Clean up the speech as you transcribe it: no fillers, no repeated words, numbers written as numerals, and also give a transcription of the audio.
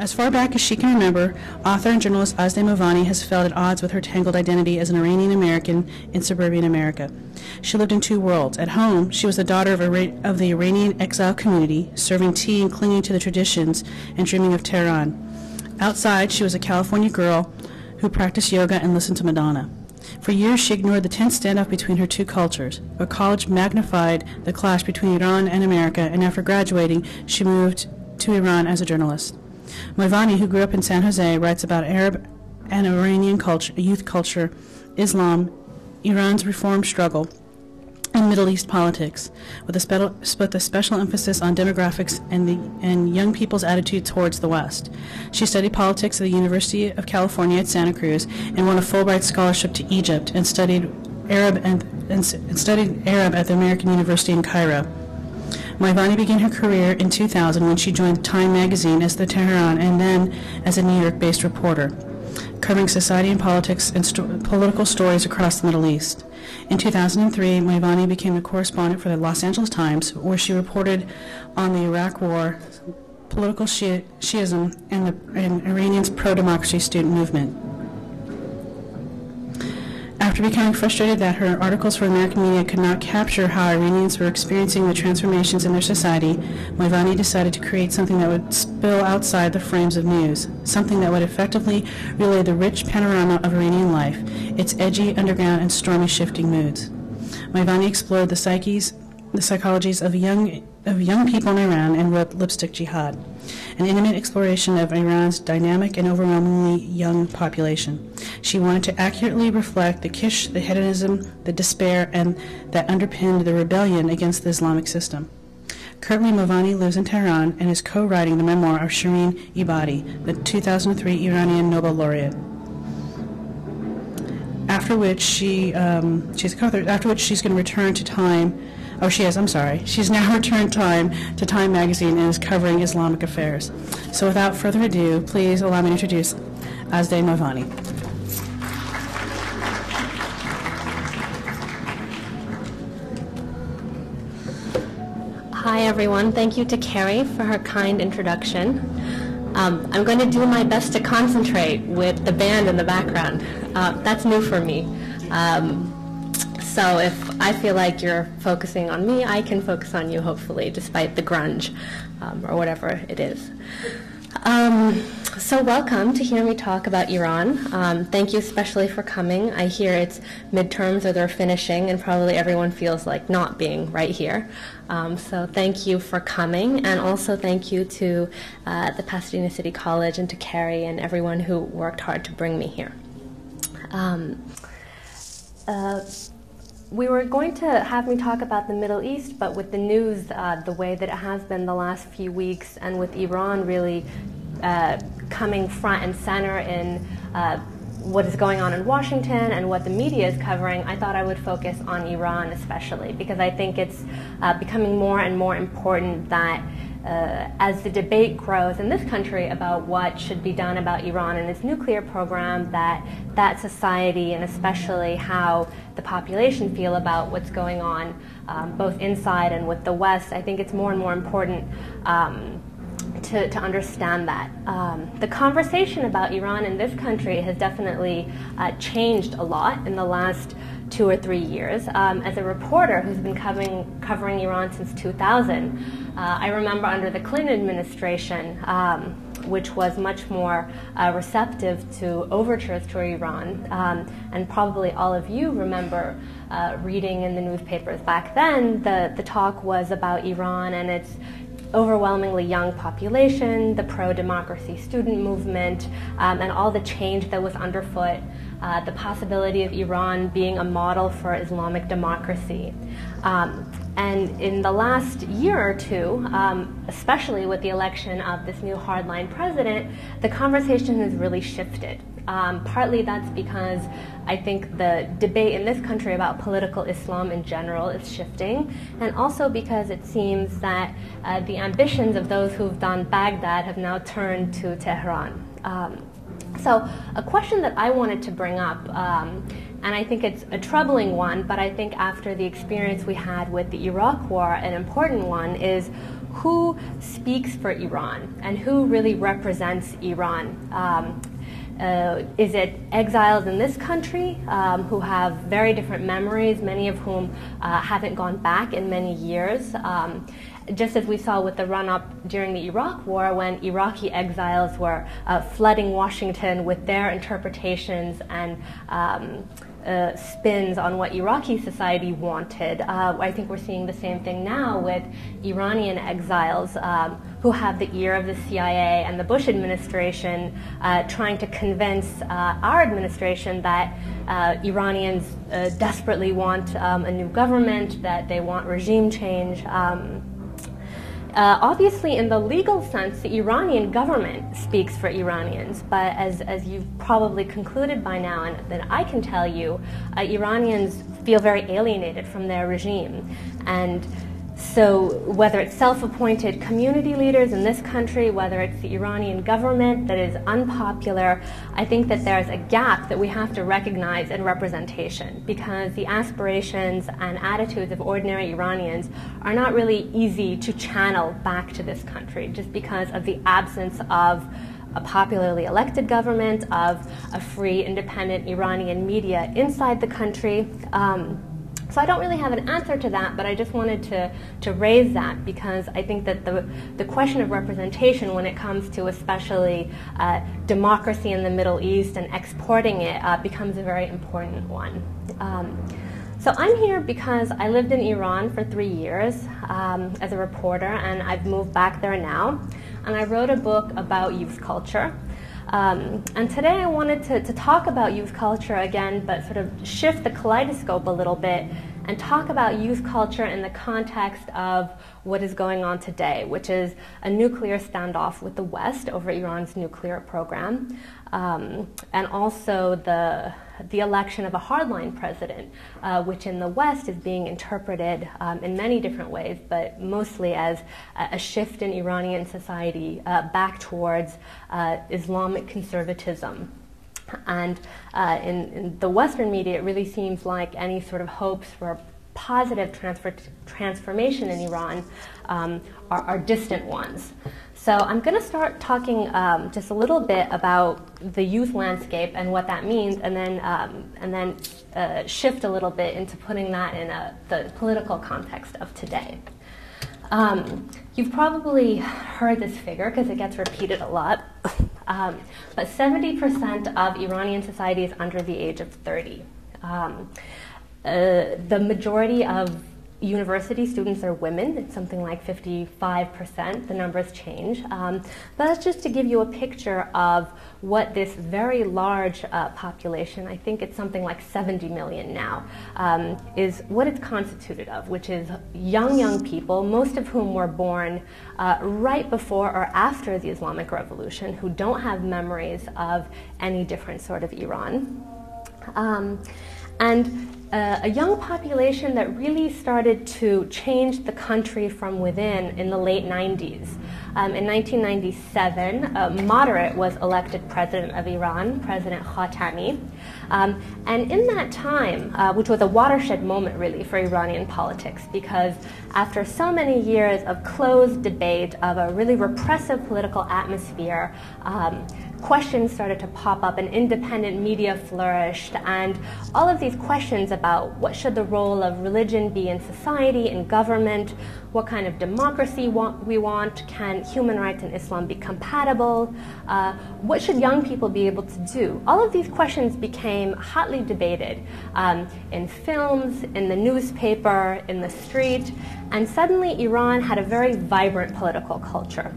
As far back as she can remember, author and journalist Azadeh Movani has felt at odds with her tangled identity as an Iranian American in suburban America. She lived in two worlds. At home, she was the daughter of the Iranian exile community, serving tea and clinging to the traditions and dreaming of Tehran. Outside, she was a California girl who practiced yoga and listened to Madonna. For years, she ignored the tense standoff between her two cultures. But college magnified the clash between Iran and America, and after graduating, she moved to Iran as a journalist. Movani, who grew up in San Jose, writes about Arab and Iranian culture, youth culture, Islam, Iran's reform struggle, and Middle East politics, with a special emphasis on demographics and young people's attitude towards the West. She studied politics at the University of California at Santa Cruz and won a Fulbright scholarship to Egypt and studied Arab at the American University in Cairo. Movani began her career in 2000 when she joined Time magazine as the Tehran and then as a New York-based reporter, covering society and politics and political stories across the Middle East. In 2003, Movani became a correspondent for the Los Angeles Times, where she reported on the Iraq War, political Shiism, and Iranian's pro-democracy student movement. After becoming frustrated that her articles for American media could not capture how Iranians were experiencing the transformations in their society, Movani decided to create something that would spill outside the frames of news, something that would effectively relay the rich panorama of Iranian life, its edgy, underground, and stormy shifting moods. Movani explored the psychologies of young people in Iran and wrote Lipstick Jihad, an intimate exploration of Iran's dynamic and overwhelmingly young population. She wanted to accurately reflect the kitsch, the hedonism, the despair, and that underpinned the rebellion against the Islamic system. Currently, Movani lives in Tehran and is co-writing the memoir of Shireen Ebadi, the 2003 Iranian Nobel laureate. After which she's going to return to Time. Oh, she has, I'm sorry. She's now returned to Time magazine and is covering Islamic affairs. So without further ado, please allow me to introduce Azadeh Movani. Hi, everyone. Thank you to Carrie for her kind introduction. I'm going to do my best to concentrate with the band in the background. That's new for me. So if I feel like you're focusing on me, I can focus on you, hopefully, despite the grunge or whatever it is. So welcome to hear me talk about Iran. Thank you especially for coming. I hear it's midterms or they're finishing, and probably everyone feels like not being right here. So thank you for coming, and also thank you to the Pasadena City College and to Carrie and everyone who worked hard to bring me here. We were going to have me talk about the Middle East, but with the news the way that it has been the last few weeks, and with Iran really coming front and center in what is going on in Washington and what the media is covering, I thought I would focus on Iran especially, because I think it's becoming more and more important that as the debate grows in this country about what should be done about Iran and its nuclear program, that society and especially how the population feel about what's going on both inside and with the West, I think it's more and more important to understand that. The conversation about Iran in this country has definitely changed a lot in the last 2 or 3 years. As a reporter who's been covering Iran since 2000, I remember under the Clinton administration, which was much more receptive to overtures to Iran, and probably all of you remember reading in the newspapers back then, the talk was about Iran and its overwhelmingly young population, the pro-democracy student movement, and all the change that was underfoot, the possibility of Iran being a model for Islamic democracy. And in the last year or two, especially with the election of this new hardline president, the conversation has really shifted. Partly that's because I think the debate in this country about political Islam in general is shifting, and also because it seems that the ambitions of those who've done Baghdad have now turned to Tehran. So a question that I wanted to bring up, and I think it's a troubling one, but I think after the experience we had with the Iraq War, an important one is, who speaks for Iran and who really represents Iran. Is it exiles in this country who have very different memories, many of whom haven't gone back in many years? Just as we saw with the run-up during the Iraq War, when Iraqi exiles were flooding Washington with their interpretations and spins on what Iraqi society wanted. I think we're seeing the same thing now with Iranian exiles who have the ear of the CIA and the Bush administration trying to convince our administration that Iranians desperately want a new government, that they want regime change. Obviously, in the legal sense, the Iranian government speaks for Iranians, but as you've probably concluded by now, and that I can tell you, Iranians feel very alienated from their regime. And so whether it's self-appointed community leaders in this country, whether it's the Iranian government that is unpopular, I think that there's a gap that we have to recognize in representation, because the aspirations and attitudes of ordinary Iranians are not really easy to channel back to this country, just because of the absence of a popularly elected government, of a free, independent Iranian media inside the country. So I don't really have an answer to that, but I just wanted to raise that, because I think that the question of representation, when it comes to especially democracy in the Middle East and exporting it, becomes a very important one. So I'm here because I lived in Iran for 3 years as a reporter, and I've moved back there now. And I wrote a book about youth culture. And today I wanted to talk about youth culture again, but sort of shift the kaleidoscope a little bit and talk about youth culture in the context of what is going on today, which is a nuclear standoff with the West over Iran's nuclear program, and also the election of a hardline president, which in the West is being interpreted in many different ways, but mostly as a shift in Iranian society back towards Islamic conservatism. And in the Western media, it really seems like any sort of hopes for positive transformation in Iran are distant ones. So I'm going to start talking just a little bit about the youth landscape and what that means, and then shift a little bit into putting that in the political context of today. You've probably heard this figure because it gets repeated a lot, but 70% of Iranian society is under the age of 30. The majority of university students are women. It's something like 55%. The numbers change. But that's just to give you a picture of what this very large population, I think it's something like 70 million now, is what it's constituted of, which is young people, most of whom were born right before or after the Islamic Revolution, who don't have memories of any different sort of Iran. A young population that really started to change the country from within in the late 90s. In 1997, a moderate was elected president of Iran, President Khatami. And in that time, which was a watershed moment really for Iranian politics, because after so many years of closed debate, of a really repressive political atmosphere, questions started to pop up and independent media flourished, and all of these questions about what should the role of religion be in society, in government, what kind of democracy we want, can human rights and Islam be compatible, what should young people be able to do? All of these questions became hotly debated in films, in the newspaper, in the street, and suddenly Iran had a very vibrant political culture.